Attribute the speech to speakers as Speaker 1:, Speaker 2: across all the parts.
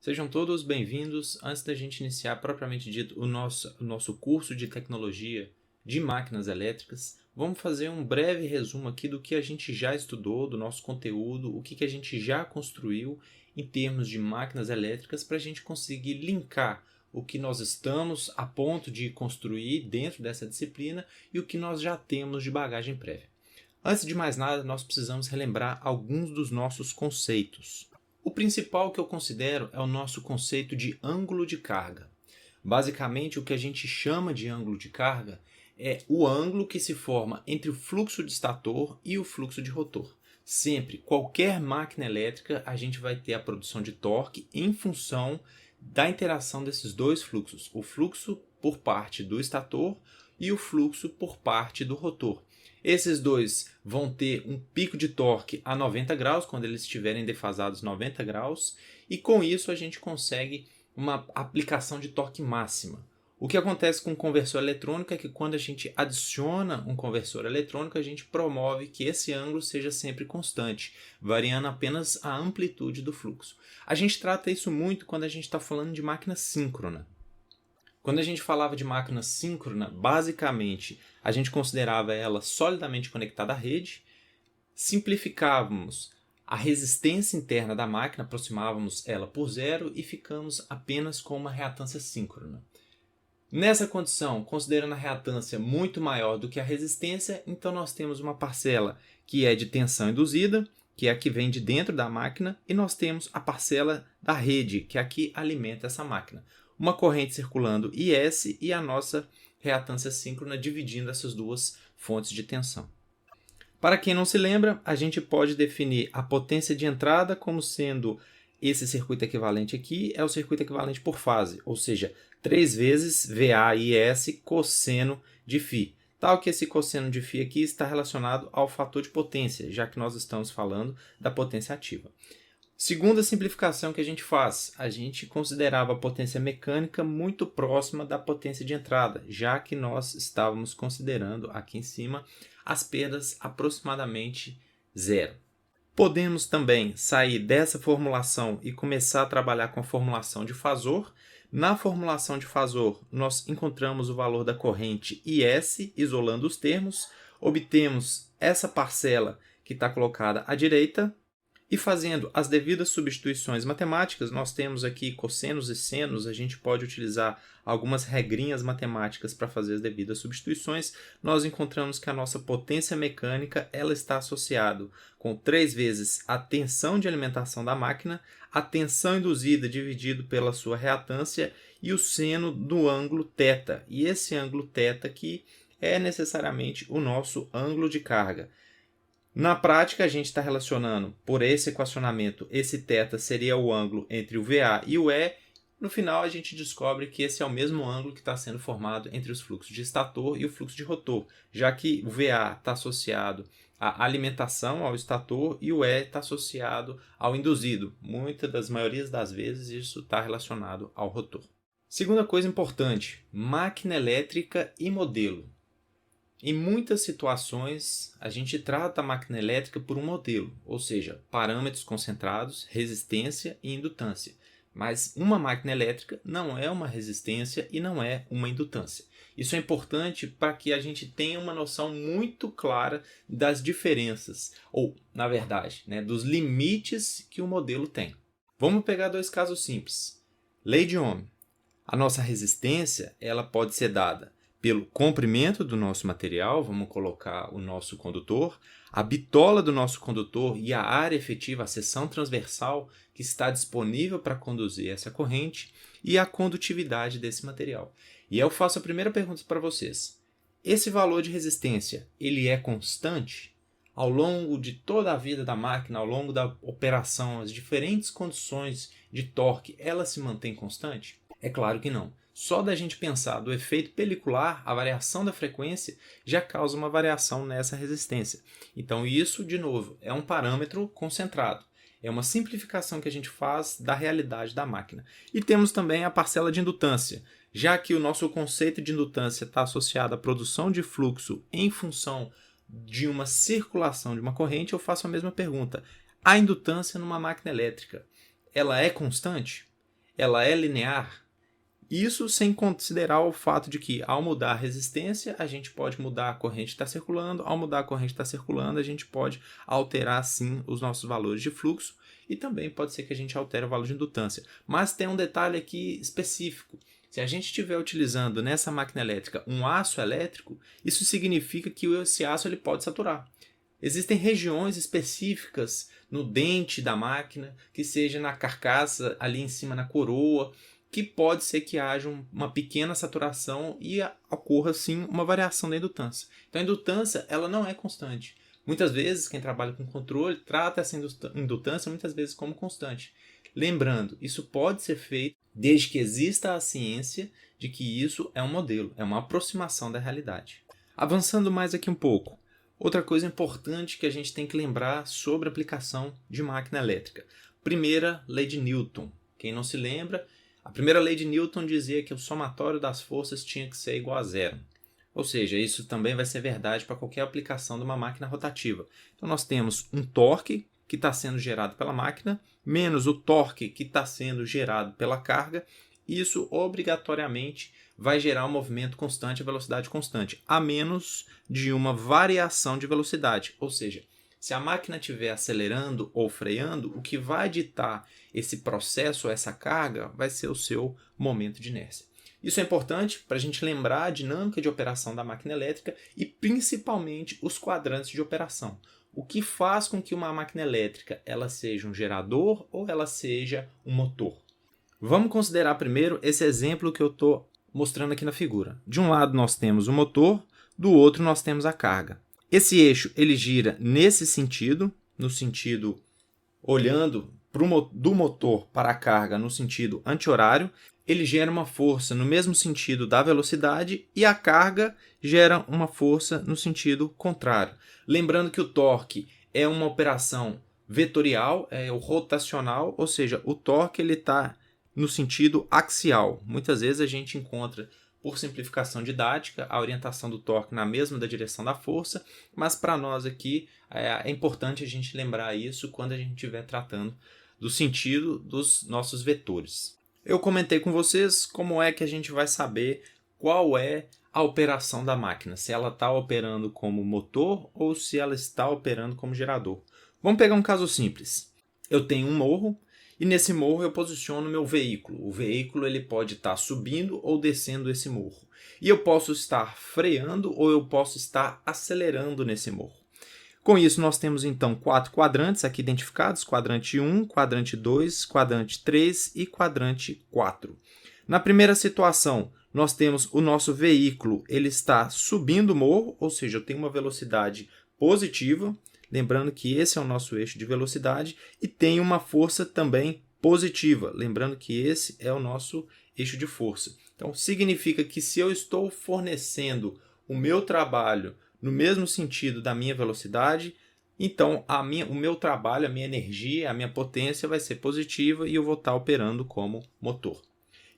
Speaker 1: Sejam todos bem-vindos. Antes da gente iniciar propriamente dito o nosso curso de tecnologia de máquinas elétricas, vamos fazer um breve resumo aqui do que a gente já estudou, do nosso conteúdo, o que a gente já construiu em termos de máquinas elétricas para a gente conseguir linkar o que nós estamos a ponto de construir dentro dessa disciplina e o que nós já temos de bagagem prévia. Antes de mais nada, nós precisamos relembrar alguns dos nossos conceitos. O principal que eu considero é o nosso conceito de ângulo de carga. Basicamente, o que a gente chama de ângulo de carga é o ângulo que se forma entre o fluxo de estator e o fluxo de rotor. Sempre, qualquer máquina elétrica, a gente vai ter a produção de torque em função da interação desses dois fluxos. O fluxo por parte do estator e o fluxo por parte do rotor. Esses dois vão ter um pico de torque a 90 graus, quando eles estiverem defasados 90 graus, e com isso a gente consegue uma aplicação de torque máxima. O que acontece com o conversor eletrônico é que quando a gente adiciona um conversor eletrônico, a gente promove que esse ângulo seja sempre constante, variando apenas a amplitude do fluxo. A gente trata isso muito quando a gente está falando de máquina síncrona. Quando a gente falava de máquina síncrona, basicamente a gente considerava ela solidamente conectada à rede, simplificávamos a resistência interna da máquina, aproximávamos ela por zero e ficamos apenas com uma reatância síncrona. Nessa condição, considerando a reatância muito maior do que a resistência, então nós temos uma parcela que é de tensão induzida, que é a que vem de dentro da máquina, e nós temos a parcela da rede, que é a que alimenta essa máquina. Uma corrente circulando IS e a nossa reatância síncrona dividindo essas duas fontes de tensão. Para quem não se lembra, a gente pode definir a potência de entrada como sendo esse circuito equivalente aqui, é o circuito equivalente por fase, ou seja, 3 vezes VAIS cosseno de φ. Tal que esse cosseno de φ aqui está relacionado ao fator de potência, já que nós estamos falando da potência ativa. Segunda simplificação que a gente faz, a gente considerava a potência mecânica muito próxima da potência de entrada, já que nós estávamos considerando aqui em cima as perdas aproximadamente zero. Podemos também sair dessa formulação e começar a trabalhar com a formulação de fasor. Na formulação de fasor, nós encontramos o valor da corrente IS, isolando os termos, obtemos essa parcela que está colocada à direita, e fazendo as devidas substituições matemáticas, nós temos aqui cossenos e senos, a gente pode utilizar algumas regrinhas matemáticas para fazer as devidas substituições. Nós encontramos que a nossa potência mecânica ela está associada com 3 vezes a tensão de alimentação da máquina, a tensão induzida dividido pela sua reatância e o seno do ângulo θ. E esse ângulo θ aqui é necessariamente o nosso ângulo de carga. Na prática, a gente está relacionando, por esse equacionamento, esse θ seria o ângulo entre o VA e o E. No final, a gente descobre que esse é o mesmo ângulo que está sendo formado entre os fluxos de estator e o fluxo de rotor, já que o VA está associado à alimentação ao estator e o E está associado ao induzido. Maioria das vezes, isso está relacionado ao rotor. Segunda coisa importante, máquina elétrica e modelo. Em muitas situações, a gente trata a máquina elétrica por um modelo, ou seja, parâmetros concentrados, resistência e indutância. Mas uma máquina elétrica não é uma resistência e não é uma indutância. Isso é importante para que a gente tenha uma noção muito clara das diferenças, ou, na verdade, dos limites que o modelo tem. Vamos pegar 2 casos simples. Lei de Ohm. A nossa resistência ela pode ser dada pelo comprimento do nosso material, vamos colocar o nosso condutor, a bitola do nosso condutor e a área efetiva, a seção transversal que está disponível para conduzir essa corrente e a condutividade desse material. E eu faço a primeira pergunta para vocês. Esse valor de resistência, ele é constante? Ao longo de toda a vida da máquina, ao longo da operação, as diferentes condições de torque, ela se mantém constante? É claro que não. Só da gente pensar do efeito pelicular, a variação da frequência já causa uma variação nessa resistência. Então isso, de novo, é um parâmetro concentrado. É uma simplificação que a gente faz da realidade da máquina. E temos também a parcela de indutância. Já que o nosso conceito de indutância está associado à produção de fluxo em função de uma circulação de uma corrente, eu faço a mesma pergunta. A indutância numa máquina elétrica, ela é constante? ela é linear? Isso sem considerar o fato de que, ao mudar a resistência, a gente pode mudar a corrente que está circulando. Ao mudar a corrente que está circulando, a gente pode alterar, sim, os nossos valores de fluxo. E também pode ser que a gente altere o valor de indutância. Mas tem um detalhe aqui específico. Se a gente estiver utilizando nessa máquina elétrica um aço elétrico, isso significa que esse aço ele pode saturar. Existem regiões específicas no dente da máquina, que seja na carcaça, ali em cima na coroa, que pode ser que haja uma pequena saturação e ocorra sim uma variação da indutância. Então a indutância ela não é constante. Muitas vezes quem trabalha com controle trata essa indutância muitas vezes como constante. Lembrando, isso pode ser feito desde que exista a ciência de que isso é um modelo, é uma aproximação da realidade. Avançando mais aqui um pouco, outra coisa importante que a gente tem que lembrar sobre a aplicação de máquina elétrica. Primeira lei de Newton. Quem não se lembra, a primeira lei de Newton dizia que o somatório das forças tinha que ser igual a zero. Ou seja, isso também vai ser verdade para qualquer aplicação de uma máquina rotativa. Então nós temos um torque que está sendo gerado pela máquina, menos o torque que está sendo gerado pela carga. Isso obrigatoriamente vai gerar um movimento constante, a velocidade constante, a menos de uma variação de velocidade. Ou seja, se a máquina estiver acelerando ou freando, o que vai ditar esse processo, essa carga, vai ser o seu momento de inércia. Isso é importante para a gente lembrar a dinâmica de operação da máquina elétrica e principalmente os quadrantes de operação. O que faz com que uma máquina elétrica ela seja um gerador ou ela seja um motor. Vamos considerar primeiro esse exemplo que eu estou mostrando aqui na figura. De um lado nós temos o motor, do outro nós temos a carga. Esse eixo ele gira nesse sentido, no sentido olhando do motor para a carga no sentido anti-horário, ele gera uma força no mesmo sentido da velocidade e a carga gera uma força no sentido contrário. Lembrando que o torque é uma operação vetorial, é o rotacional, ou seja, o torque está no sentido axial. Muitas vezes a gente encontra, por simplificação didática, a orientação do torque na mesma da direção da força, mas para nós aqui é importante a gente lembrar isso quando a gente estiver tratando do sentido dos nossos vetores. Eu comentei com vocês como é que a gente vai saber qual é a operação da máquina, se ela está operando como motor ou se ela está operando como gerador. Vamos pegar um caso simples. Eu tenho um morro e nesse morro eu posiciono meu veículo. O veículo ele pode estar subindo ou descendo esse morro. E eu posso estar freando ou eu posso estar acelerando nesse morro. Com isso, nós temos então 4 quadrantes aqui identificados, quadrante 1, quadrante 2, quadrante 3 e quadrante 4. Na primeira situação, nós temos o nosso veículo, ele está subindo o morro, ou seja, eu tenho uma velocidade positiva, lembrando que esse é o nosso eixo de velocidade, e tem uma força também positiva, lembrando que esse é o nosso eixo de força. Então, significa que se eu estou fornecendo o meu trabalho no mesmo sentido da minha velocidade, então o meu trabalho, a minha energia, a minha potência vai ser positiva e eu vou estar operando como motor.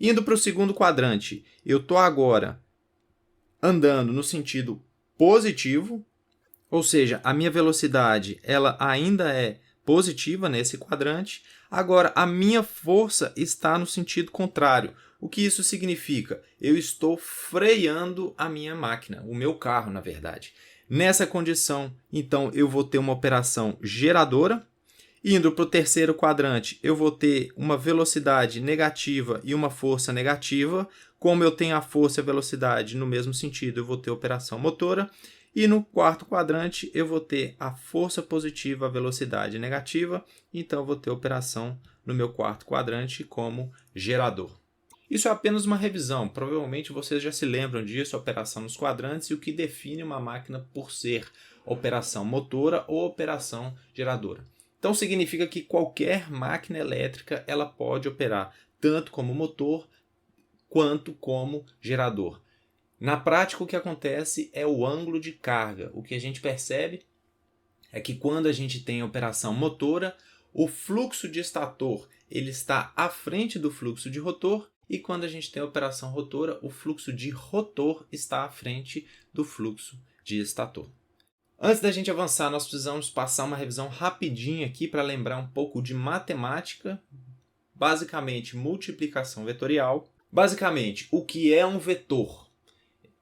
Speaker 1: Indo para o segundo quadrante, eu estou agora andando no sentido positivo, ou seja, a minha velocidade ela ainda é positiva nesse quadrante. Agora, a minha força está no sentido contrário. O que isso significa? Eu estou freando a minha máquina, o meu carro, na verdade. Nessa condição, então, eu vou ter uma operação geradora. Indo para o terceiro quadrante, eu vou ter uma velocidade negativa e uma força negativa. Como eu tenho a força e a velocidade no mesmo sentido, eu vou ter operação motora. E no quarto quadrante, eu vou ter a força positiva, a velocidade negativa. Então, eu vou ter operação no meu quarto quadrante como gerador. Isso é apenas uma revisão. Provavelmente vocês já se lembram disso, operação nos quadrantes e o que define uma máquina por ser operação motora ou operação geradora. Então, significa que qualquer máquina elétrica ela pode operar tanto como motor quanto como gerador. Na prática, o que acontece é o ângulo de carga. O que a gente percebe é que quando a gente tem operação motora, o fluxo de estator ele está à frente do fluxo de rotor, e quando a gente tem operação rotora, o fluxo de rotor está à frente do fluxo de estator. Antes da gente avançar, nós precisamos passar uma revisão rapidinha aqui para lembrar um pouco de matemática basicamente multiplicação vetorial. Basicamente, o que é um vetor?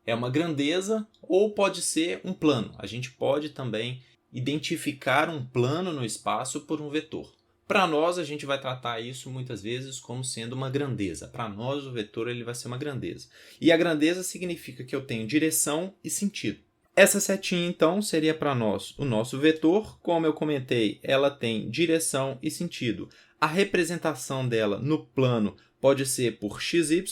Speaker 1: É uma grandeza ou pode ser um plano. A gente pode também identificar um plano no espaço por um vetor. Para nós, a gente vai tratar isso muitas vezes como sendo uma grandeza. Para nós, o vetor ele vai ser uma grandeza. E a grandeza significa que eu tenho direção e sentido. Essa setinha, então, seria para nós o nosso vetor. Como eu comentei, ela tem direção e sentido. A representação dela no plano pode ser por xy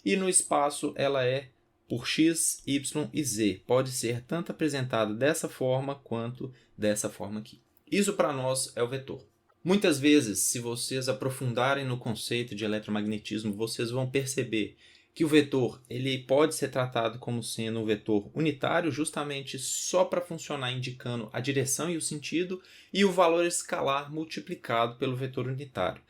Speaker 1: e no espaço ela é por x, y e z. Pode ser tanto apresentada dessa forma quanto dessa forma aqui. Isso para nós é o vetor. Muitas vezes, se vocês aprofundarem no conceito de eletromagnetismo, vocês vão perceber que o vetor ele pode ser tratado como sendo um vetor unitário, justamente só para funcionar indicando a direção e o sentido, e o valor escalar multiplicado pelo vetor unitário.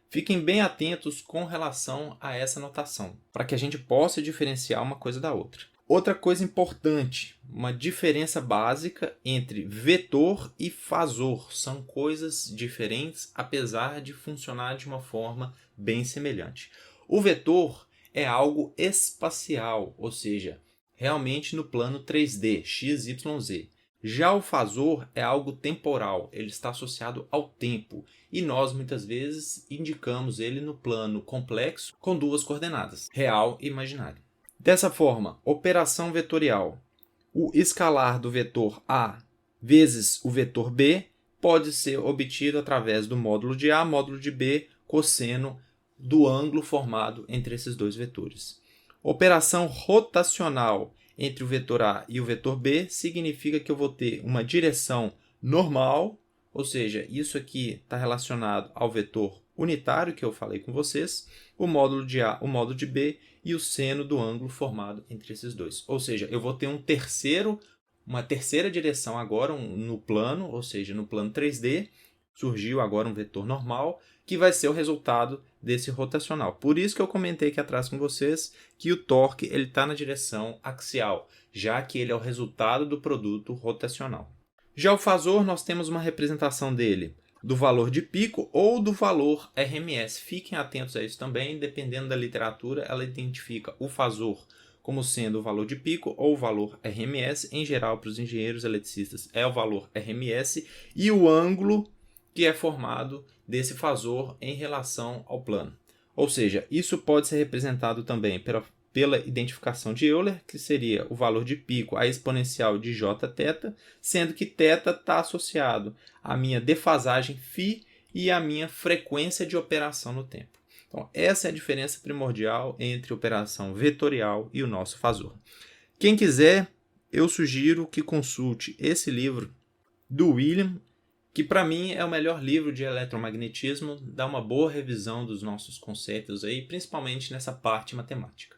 Speaker 1: Fiquem bem atentos com relação a essa notação, para que a gente possa diferenciar uma coisa da outra. Outra coisa importante, uma diferença básica entre vetor e fasor. São coisas diferentes, apesar de funcionar de uma forma bem semelhante. O vetor é algo espacial, ou seja, realmente no plano 3D, x, y, z. Já o fasor é algo temporal, ele está associado ao tempo, e nós muitas vezes indicamos ele no plano complexo com duas coordenadas, real e imaginário. Dessa forma, operação vetorial. O escalar do vetor A vezes o vetor B pode ser obtido através do módulo de A, módulo de B, cosseno do ângulo formado entre esses dois vetores. Operação rotacional entre o vetor A e o vetor B significa que eu vou ter uma direção normal, ou seja, isso aqui está relacionado ao vetor unitário que eu falei com vocês, o módulo de A, o módulo de B e o seno do ângulo formado entre esses dois. Ou seja, eu vou ter uma terceira direção agora no plano, ou seja, no plano 3D, surgiu agora um vetor normal, que vai ser o resultado desse rotacional. Por isso que eu comentei aqui atrás com vocês que o torque está na direção axial, já que ele é o resultado do produto rotacional. Já o fasor, nós temos uma representação dele do valor de pico ou do valor RMS. Fiquem atentos a isso também, dependendo da literatura, ela identifica o fasor como sendo o valor de pico ou o valor RMS. Em geral, para os engenheiros eletricistas, é o valor RMS e o ângulo que é formado desse fasor em relação ao plano. Ou seja, isso pode ser representado também pela identificação de Euler, que seria o valor de pico, a exponencial de jθ, sendo que θ está associado à minha defasagem φ e à minha frequência de operação no tempo. Então, essa é a diferença primordial entre operação vetorial e o nosso fasor. Quem quiser, eu sugiro que consulte esse livro do William, que para mim é o melhor livro de eletromagnetismo, dá uma boa revisão dos nossos conceitos aí, principalmente nessa parte matemática.